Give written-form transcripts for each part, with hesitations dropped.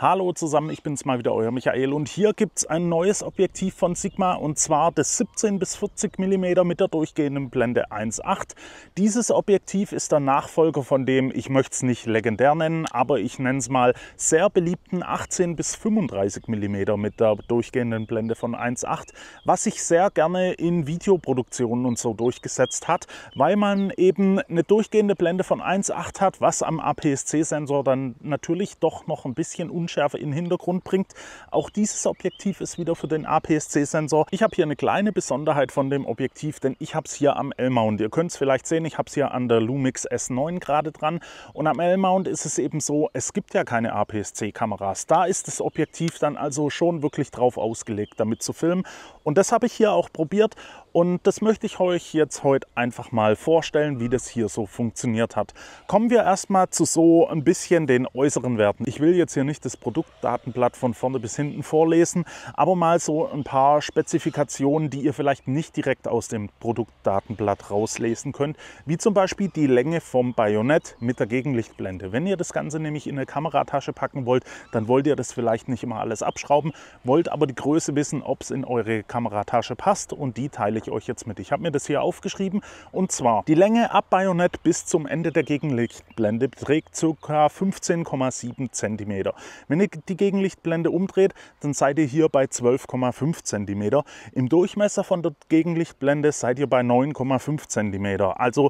Hallo zusammen, ich bin's mal wieder, euer Michael, und hier gibt es ein neues Objektiv von Sigma, und zwar das 17 bis 40 mm mit der durchgehenden Blende 1.8. Dieses Objektiv ist der Nachfolger von dem, ich möchte es nicht legendär nennen, aber ich nenne es mal sehr beliebten 18 bis 35 mm mit der durchgehenden Blende von 1.8, was sich sehr gerne in Videoproduktionen und so durchgesetzt hat, weil man eben eine durchgehende Blende von 1.8 hat, was am APS-C-Sensor dann natürlich doch noch ein bisschen Unschärfe in den Hintergrund bringt. Auch dieses Objektiv ist wieder für den APS-C-Sensor. Ich habe hier eine kleine Besonderheit von dem Objektiv, denn ich habe es hier am L-Mount. Ihr könnt es vielleicht sehen, ich habe es hier an der Lumix S9 gerade dran. Und am L-Mount ist es eben so, es gibt ja keine APS-C-Kameras. Da ist das Objektiv dann also schon wirklich drauf ausgelegt, damit zu filmen. Und das habe ich hier auch probiert. Und das möchte ich euch jetzt heute einfach mal vorstellen, wie das hier so funktioniert hat. Kommen wir erstmal zu so ein bisschen den äußeren Werten. Ich will jetzt hier nicht das Produktdatenblatt von vorne bis hinten vorlesen, aber mal so ein paar Spezifikationen, die ihr vielleicht nicht direkt aus dem Produktdatenblatt rauslesen könnt, wie zum Beispiel die Länge vom Bajonett mit der Gegenlichtblende. Wenn ihr das Ganze nämlich in eine Kameratasche packen wollt, dann wollt ihr das vielleicht nicht immer alles abschrauben, wollt aber die Größe wissen, ob es in eure Kameratasche passt, und die teile ich euch jetzt mit. Ich habe mir das hier aufgeschrieben, und zwar die Länge ab Bajonett bis zum Ende der Gegenlichtblende beträgt ca. 15,7 cm. Wenn ihr die Gegenlichtblende umdreht, dann seid ihr hier bei 12,5 cm. Im Durchmesser von der Gegenlichtblende seid ihr bei 9,5 cm. Also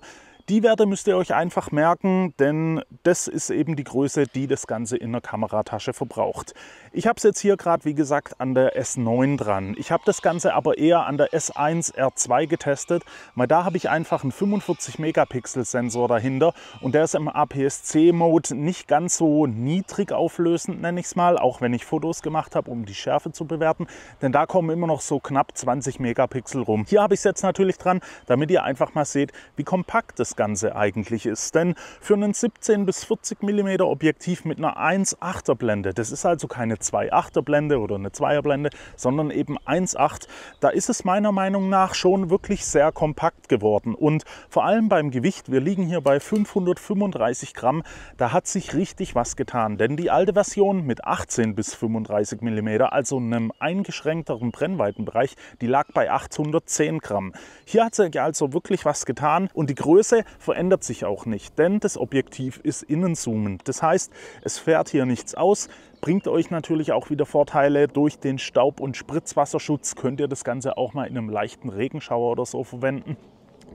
die Werte müsst ihr euch einfach merken, denn das ist eben die Größe, die das Ganze in der Kameratasche verbraucht. Ich habe es jetzt hier gerade, wie gesagt, an der S9 dran. Ich habe das Ganze aber eher an der S1 R2 getestet, weil da habe ich einfach einen 45 Megapixel Sensor dahinter, und der ist im APS-C-Mode nicht ganz so niedrig auflösend, nenne ich es mal, auch wenn ich Fotos gemacht habe, um die Schärfe zu bewerten, denn da kommen immer noch so knapp 20 Megapixel rum. Hier habe ich es jetzt natürlich dran, damit ihr einfach mal seht, wie kompakt das Ganze eigentlich ist. Denn für einen 17 bis 40 mm Objektiv mit einer 1.8er Blende, das ist also keine 2.8er Blende oder eine 2er Blende, sondern eben 1.8, da ist es meiner Meinung nach schon wirklich sehr kompakt geworden. Und vor allem beim Gewicht, wir liegen hier bei 535 Gramm, da hat sich richtig was getan. Denn die alte Version mit 18 bis 35 mm, also einem eingeschränkteren Brennweitenbereich, die lag bei 810 Gramm. Hier hat sich also wirklich was getan, und die Größe verändert sich auch nicht, denn das Objektiv ist innenzoomend. Das heißt, es fährt hier nichts aus, bringt euch natürlich auch wieder Vorteile. Durch den Staub- und Spritzwasserschutz könnt ihr das Ganze auch mal in einem leichten Regenschauer oder so verwenden.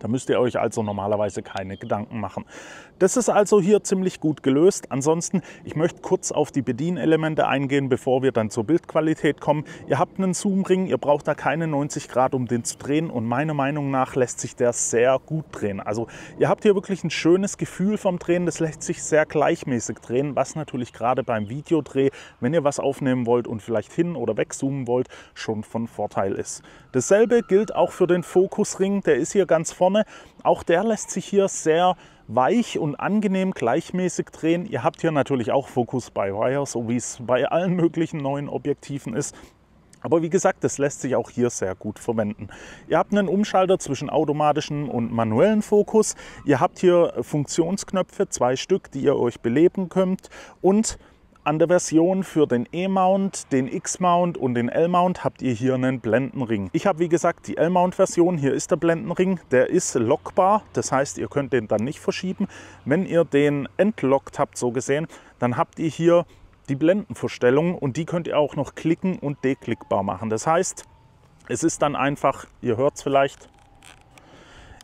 Da müsst ihr euch also normalerweise keine Gedanken machen. Das ist also hier ziemlich gut gelöst. Ansonsten, ich möchte kurz auf die Bedienelemente eingehen, bevor wir dann zur Bildqualität kommen. Ihr habt einen Zoomring, ihr braucht da keine 90 Grad, um den zu drehen, und meiner Meinung nach lässt sich der sehr gut drehen. Also ihr habt hier wirklich ein schönes Gefühl vom Drehen, das lässt sich sehr gleichmäßig drehen, was natürlich gerade beim Videodreh, wenn ihr was aufnehmen wollt und vielleicht hin- oder wegzoomen wollt, schon von Vorteil ist. Dasselbe gilt auch für den Fokusring, der ist hier ganz vorne. Auch der lässt sich hier sehr weich und angenehm gleichmäßig drehen. Ihr habt hier natürlich auch Focus by Wire, so wie es bei allen möglichen neuen Objektiven ist. Aber wie gesagt, das lässt sich auch hier sehr gut verwenden. Ihr habt einen Umschalter zwischen automatischem und manuellen Fokus. Ihr habt hier Funktionsknöpfe, 2 Stück, die ihr euch beleben könnt, und an der Version für den E-Mount, den X-Mount und den L-Mount habt ihr hier einen Blendenring. Ich habe, wie gesagt, die L-Mount-Version. Hier ist der Blendenring. Der ist lockbar, das heißt, ihr könnt den dann nicht verschieben. Wenn ihr den entlockt habt, so gesehen, dann habt ihr hier die Blendenverstellung, und die könnt ihr auch noch klicken und deklickbar machen. Das heißt, es ist dann einfach, ihr hört es vielleicht,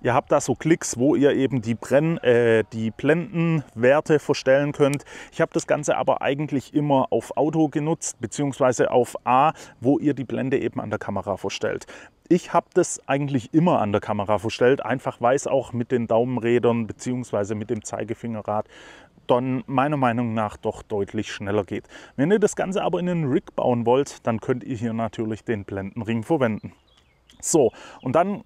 ihr habt da so Klicks, wo ihr eben die Blendenwerte verstellen könnt. Ich habe das Ganze aber eigentlich immer auf Auto genutzt, beziehungsweise auf A, wo ihr die Blende eben an der Kamera verstellt. Ich habe das eigentlich immer an der Kamera verstellt, einfach weil es auch mit den Daumenrädern beziehungsweise mit dem Zeigefingerrad dann meiner Meinung nach doch deutlich schneller geht. Wenn ihr das Ganze aber in einen Rig bauen wollt, dann könnt ihr hier natürlich den Blendenring verwenden. So, und dann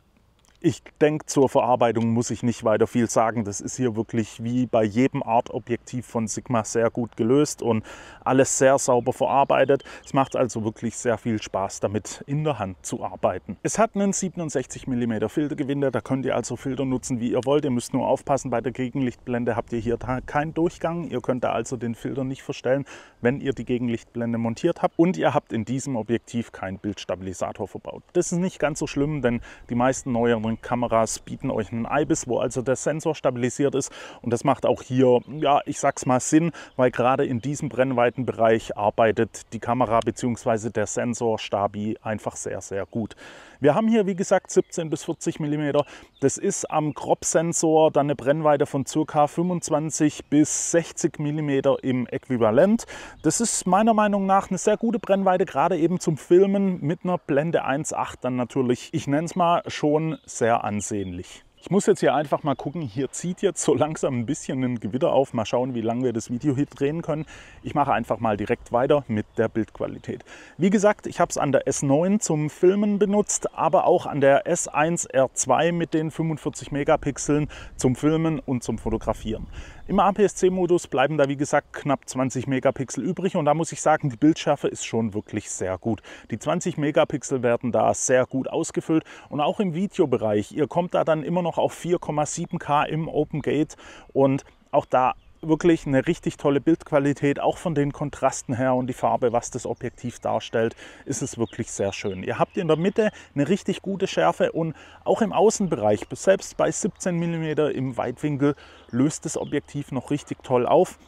Ich denke, zur Verarbeitung muss ich nicht weiter viel sagen. Das ist hier wirklich wie bei jedem Art-Objektiv von Sigma sehr gut gelöst und alles sehr sauber verarbeitet. Es macht also wirklich sehr viel Spaß, damit in der Hand zu arbeiten. Es hat einen 67 mm Filtergewinde, da könnt ihr also Filter nutzen, wie ihr wollt. Ihr müsst nur aufpassen, bei der Gegenlichtblende habt ihr hier keinen Durchgang. Ihr könnt da also den Filter nicht verstellen, wenn ihr die Gegenlichtblende montiert habt. Und ihr habt in diesem Objektiv keinen Bildstabilisator verbaut. Das ist nicht ganz so schlimm, denn die meisten neueren Kameras bieten euch einen IBIS, wo also der Sensor stabilisiert ist, und das macht auch hier, ja, ich sag's mal, Sinn, weil gerade in diesem Brennweitenbereich arbeitet die Kamera bzw. der Sensor Stabi einfach sehr, sehr gut. Wir haben hier, wie gesagt, 17 bis 40 mm. Das ist am Crop-Sensor dann eine Brennweite von ca. 25 bis 60 mm im Äquivalent. Das ist meiner Meinung nach eine sehr gute Brennweite, gerade eben zum Filmen mit einer Blende 1.8 dann natürlich, ich nenne es mal, schon sehr ansehnlich. Ich muss jetzt hier einfach mal gucken, hier zieht jetzt so langsam ein bisschen ein Gewitter auf. Mal schauen, wie lange wir das Video hier drehen können. Ich mache einfach mal direkt weiter mit der Bildqualität. Wie gesagt, ich habe es an der S9 zum Filmen benutzt, aber auch an der S1R2 mit den 45 Megapixeln zum Filmen und zum Fotografieren. Im APS-C-Modus bleiben da, wie gesagt, knapp 20 Megapixel übrig, und da muss ich sagen, die Bildschärfe ist schon wirklich sehr gut. Die 20 Megapixel werden da sehr gut ausgefüllt, und auch im Videobereich. Ihr kommt da dann immer noch auf 4,7K im Open Gate, und auch da wirklich eine richtig tolle Bildqualität, auch von den Kontrasten her und die Farbe, was das Objektiv darstellt, ist es wirklich sehr schön. Ihr habt in der Mitte eine richtig gute Schärfe, und auch im Außenbereich, selbst bei 17 mm im Weitwinkel, löst das Objektiv noch richtig toll auf.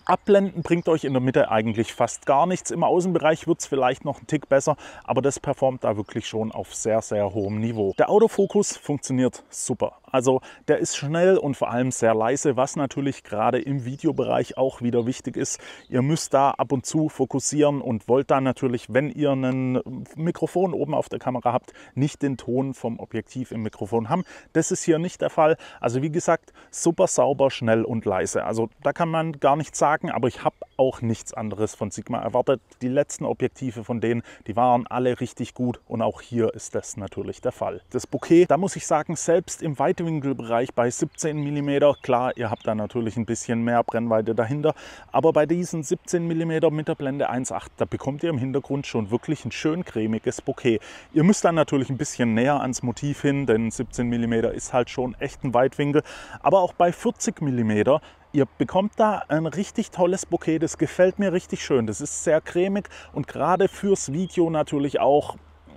Abblenden bringt euch in der Mitte eigentlich fast gar nichts. Im Außenbereich wird es vielleicht noch einen Tick besser, aber das performt da wirklich schon auf sehr, sehr hohem Niveau. Der Autofokus funktioniert super. Also der ist schnell und vor allem sehr leise, was natürlich gerade im Videobereich auch wieder wichtig ist. Ihr müsst da ab und zu fokussieren und wollt dann natürlich, wenn ihr ein Mikrofon oben auf der Kamera habt, nicht den Ton vom Objektiv im Mikrofon haben. Das ist hier nicht der Fall. Also wie gesagt, super sauber, schnell und leise. Also da kann man gar nichts sagen, aber ich habe auch nichts anderes von Sigma erwartet. Die letzten Objektive von denen, die waren alle richtig gut, und auch hier ist das natürlich der Fall. Das Bokeh, da muss ich sagen, selbst im Weitwinkelbereich bei 17 mm, klar, ihr habt da natürlich ein bisschen mehr Brennweite dahinter, aber bei diesen 17 mm mit der Blende 1.8, da bekommt ihr im Hintergrund schon wirklich ein schön cremiges Bokeh. Ihr müsst dann natürlich ein bisschen näher ans Motiv hin, denn 17 mm ist halt schon echt ein Weitwinkel, aber auch bei 40 mm, ihr bekommt da ein richtig tolles Bokeh, das gefällt mir richtig schön. Das ist sehr cremig und gerade fürs Video natürlich auch,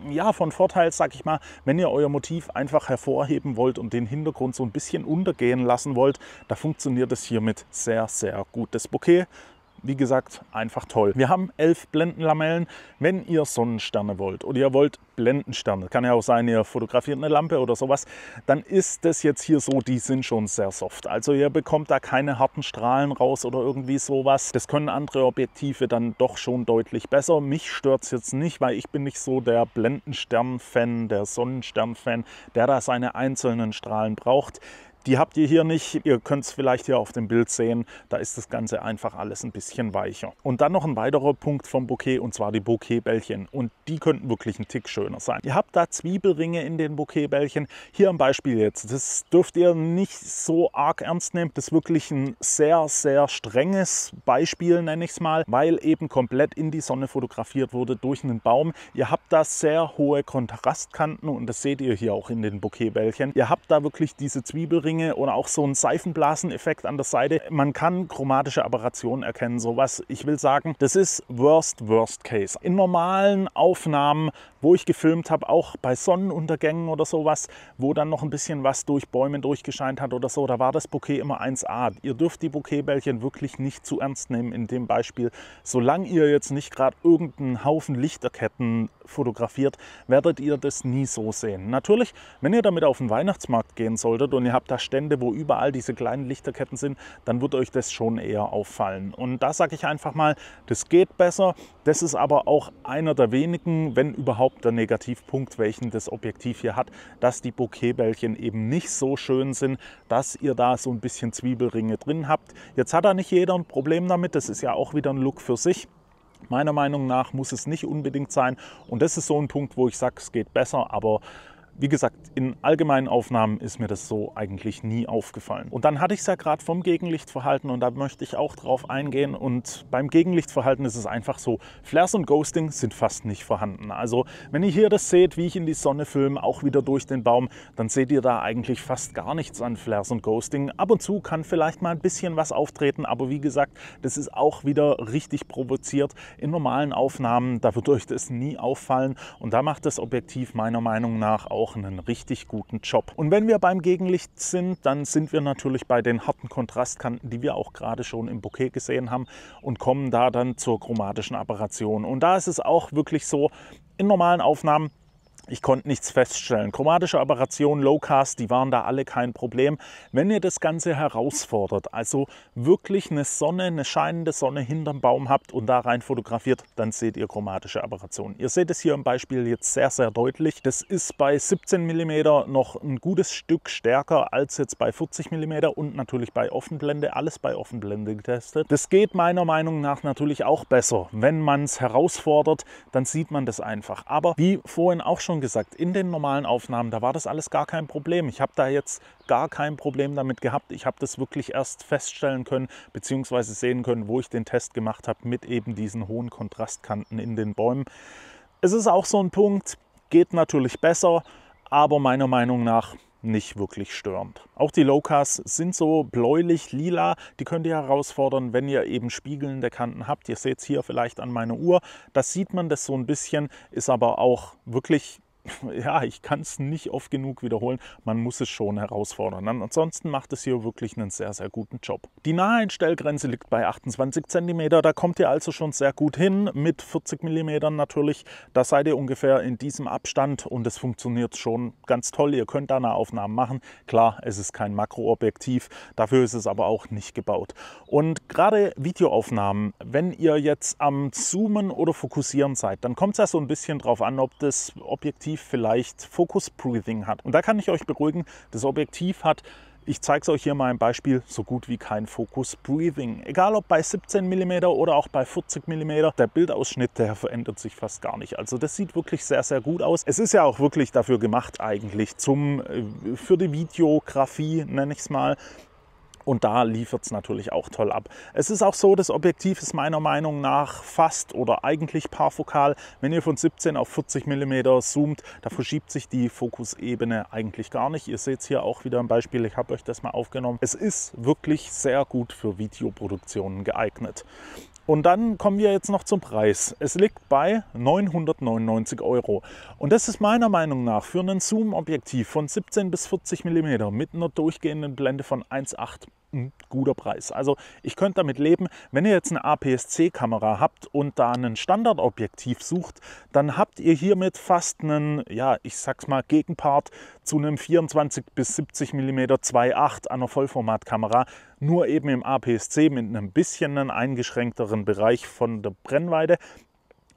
ja, von Vorteil, sag ich mal, wenn ihr euer Motiv einfach hervorheben wollt und den Hintergrund so ein bisschen untergehen lassen wollt, da funktioniert es hiermit sehr, sehr gut. Das Bokeh, wie gesagt, einfach toll. Wir haben 11 Blendenlamellen. Wenn ihr Sonnensterne wollt oder ihr wollt Blendensterne, kann ja auch sein, ihr fotografiert eine Lampe oder sowas, dann ist das jetzt hier so, die sind schon sehr soft. Also ihr bekommt da keine harten Strahlen raus oder irgendwie sowas. Das können andere Objektive dann doch schon deutlich besser. Mich stört es jetzt nicht, weil ich bin nicht so der Blendenstern-Fan, der Sonnenstern-Fan, der da seine einzelnen Strahlen braucht. Die habt ihr hier nicht. Ihr könnt es vielleicht hier auf dem Bild sehen. Da ist das Ganze einfach alles ein bisschen weicher. Und dann noch ein weiterer Punkt vom Bokeh, und zwar die Bokehbällchen. Und die könnten wirklich ein Tick schöner sein. Ihr habt da Zwiebelringe in den Bokehbällchen. Hier am Beispiel jetzt. Das dürft ihr nicht so arg ernst nehmen. Das ist wirklich ein sehr, sehr strenges Beispiel, nenne ich es mal, weil eben komplett in die Sonne fotografiert wurde durch einen Baum. Ihr habt da sehr hohe Kontrastkanten, und das seht ihr hier auch in den Bokehbällchen. Ihr habt da wirklich diese Zwiebelringe oder auch so einen Seifenblaseneffekt an der Seite. Man kann chromatische Aberrationen erkennen, sowas. Ich will sagen, das ist Worst Case. In normalen Aufnahmen, wo ich gefilmt habe, auch bei Sonnenuntergängen oder sowas, wo dann noch ein bisschen was durch Bäume durchgescheint hat oder so, da war das Bokeh immer 1A. Ihr dürft die Bokehbällchen wirklich nicht zu ernst nehmen in dem Beispiel. Solange ihr jetzt nicht gerade irgendeinen Haufen Lichterketten fotografiert, werdet ihr das nie so sehen. Natürlich, wenn ihr damit auf den Weihnachtsmarkt gehen solltet und ihr habt da Stände, wo überall diese kleinen Lichterketten sind, dann wird euch das schon eher auffallen. Und da sage ich einfach mal, das geht besser. Das ist aber auch einer der wenigen, wenn überhaupt der Negativpunkt, welchen das Objektiv hier hat, dass die Bokehbällchen eben nicht so schön sind, dass ihr da so ein bisschen Zwiebelringe drin habt. Jetzt hat da nicht jeder ein Problem damit, das ist ja auch wieder ein Look für sich. Meiner Meinung nach muss es nicht unbedingt sein, und das ist so ein Punkt, wo ich sage, es geht besser, aber Wie gesagt, in allgemeinen Aufnahmen ist mir das so eigentlich nie aufgefallen. Und dann hatte ich es ja gerade vom Gegenlichtverhalten und da möchte ich auch drauf eingehen. Und beim Gegenlichtverhalten ist es einfach so, Flares und Ghosting sind fast nicht vorhanden. Also wenn ihr hier das seht, wie ich in die Sonne filme, auch wieder durch den Baum, dann seht ihr da eigentlich fast gar nichts an Flares und Ghosting. Ab und zu kann vielleicht mal ein bisschen was auftreten, aber wie gesagt, das ist auch wieder richtig provoziert. In normalen Aufnahmen, da wird euch das nie auffallen und da macht das Objektiv meiner Meinung nach auch einen richtig guten Job. Und wenn wir beim Gegenlicht sind, dann sind wir natürlich bei den harten Kontrastkanten, die wir auch gerade schon im Bokeh gesehen haben und kommen da dann zur chromatischen Aberration. Und da ist es auch wirklich so, in normalen Aufnahmen, ich konnte nichts feststellen. Chromatische Aberrationen, Low-Cast, die waren da alle kein Problem. Wenn ihr das Ganze herausfordert, also wirklich eine Sonne, eine scheinende Sonne hinterm Baum habt und da rein fotografiert, dann seht ihr chromatische Aberrationen. Ihr seht es hier im Beispiel jetzt sehr, sehr deutlich. Das ist bei 17 mm noch ein gutes Stück stärker als jetzt bei 40 mm und natürlich bei Offenblende. Alles bei Offenblende getestet. Das geht meiner Meinung nach natürlich auch besser. Wenn man es herausfordert, dann sieht man das einfach. Aber wie vorhin auch schon gesagt, in den normalen Aufnahmen, da war das alles gar kein Problem. Ich habe da jetzt gar kein Problem damit gehabt. Ich habe das wirklich erst feststellen können, beziehungsweise sehen können, wo ich den Test gemacht habe mit eben diesen hohen Kontrastkanten in den Bäumen. Es ist auch so ein Punkt, geht natürlich besser, aber meiner Meinung nach nicht wirklich störend. Auch die Low-Casts sind so bläulich-lila, die könnt ihr herausfordern, wenn ihr eben spiegelnde Kanten habt. Ihr seht es hier vielleicht an meiner Uhr, da sieht man das so ein bisschen, ist aber auch wirklich, ja, ich kann es nicht oft genug wiederholen, man muss es schon herausfordern. Ansonsten macht es hier wirklich einen sehr, sehr guten Job. Die Naheinstellgrenze liegt bei 28 cm, da kommt ihr also schon sehr gut hin, mit 40 mm natürlich, da seid ihr ungefähr in diesem Abstand und es funktioniert schon ganz toll. Ihr könnt da Nahaufnahmen machen, klar, es ist kein Makroobjektiv, dafür ist es aber auch nicht gebaut. Und gerade Videoaufnahmen, wenn ihr jetzt am Zoomen oder Fokussieren seid, dann kommt es ja so ein bisschen drauf an, ob das Objektiv vielleicht Focus Breathing hat. Und da kann ich euch beruhigen, das Objektiv hat, ich zeige es euch hier mal im Beispiel, so gut wie kein Focus Breathing. Egal ob bei 17 mm oder auch bei 40 mm, der Bildausschnitt, der verändert sich fast gar nicht. Also das sieht wirklich sehr, sehr gut aus. Es ist ja auch wirklich dafür gemacht eigentlich, für die Videografie, nenne ich es mal. Und da liefert es natürlich auch toll ab. Es ist auch so, das Objektiv ist meiner Meinung nach fast oder eigentlich parfokal. Wenn ihr von 17 auf 40 mm zoomt, da verschiebt sich die Fokusebene eigentlich gar nicht. Ihr seht es hier auch wieder im Beispiel, ich habe euch das mal aufgenommen. Es ist wirklich sehr gut für Videoproduktionen geeignet. Und dann kommen wir jetzt noch zum Preis. Es liegt bei 999 €. Und das ist meiner Meinung nach für ein Zoom-Objektiv von 17 bis 40 mm mit einer durchgehenden Blende von 1,8 ein guter Preis. Also ich könnte damit leben, wenn ihr jetzt eine APS-C-Kamera habt und da ein Standardobjektiv sucht, dann habt ihr hiermit fast einen, ja, ich sag's mal, Gegenpart zu einem 24 bis 70 mm 2.8 an einer Vollformatkamera, nur eben im APS-C mit einem bisschen einen eingeschränkteren Bereich von der Brennweite.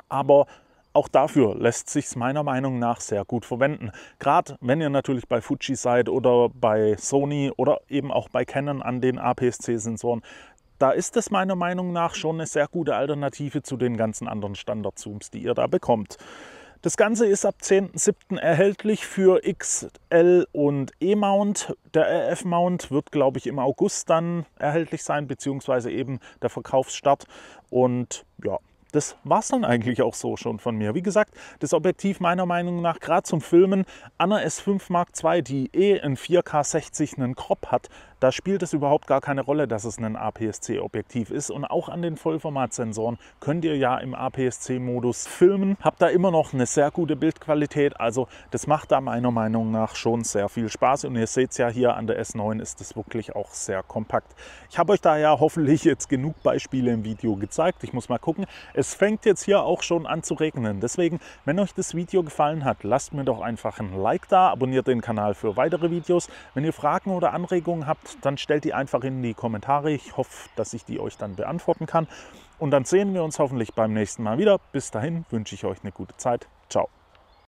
Aber auch dafür lässt sich es meiner Meinung nach sehr gut verwenden. Gerade wenn ihr natürlich bei Fuji seid oder bei Sony oder eben auch bei Canon an den APS-C-Sensoren, da ist es meiner Meinung nach schon eine sehr gute Alternative zu den ganzen anderen Standard-Zooms, die ihr da bekommt. Das Ganze ist ab 10.07. erhältlich für XL und E-Mount. Der RF-Mount wird, glaube ich, im August dann erhältlich sein, beziehungsweise eben der Verkaufsstart. Und ja, das war es dann eigentlich auch so schon von mir. Wie gesagt, das Objektiv meiner Meinung nach gerade zum Filmen an der S5 Mark II, die in 4K 60 einen Crop hat, da spielt es überhaupt gar keine Rolle, dass es ein APS-C-Objektiv ist. Und auch an den Vollformatsensoren könnt ihr ja im APS-C-Modus filmen. Habt da immer noch eine sehr gute Bildqualität. Also das macht da meiner Meinung nach schon sehr viel Spaß. Und ihr seht es ja hier an der S9 ist das wirklich auch sehr kompakt. Ich habe euch da ja hoffentlich jetzt genug Beispiele im Video gezeigt. Ich muss mal gucken. Es fängt jetzt hier auch schon an zu regnen. Deswegen, wenn euch das Video gefallen hat, lasst mir doch einfach ein Like da. Abonniert den Kanal für weitere Videos. Wenn ihr Fragen oder Anregungen habt, dann stellt die einfach in die Kommentare. Ich hoffe, dass ich die euch dann beantworten kann. Und dann sehen wir uns hoffentlich beim nächsten Mal wieder. Bis dahin wünsche ich euch eine gute Zeit. Ciao.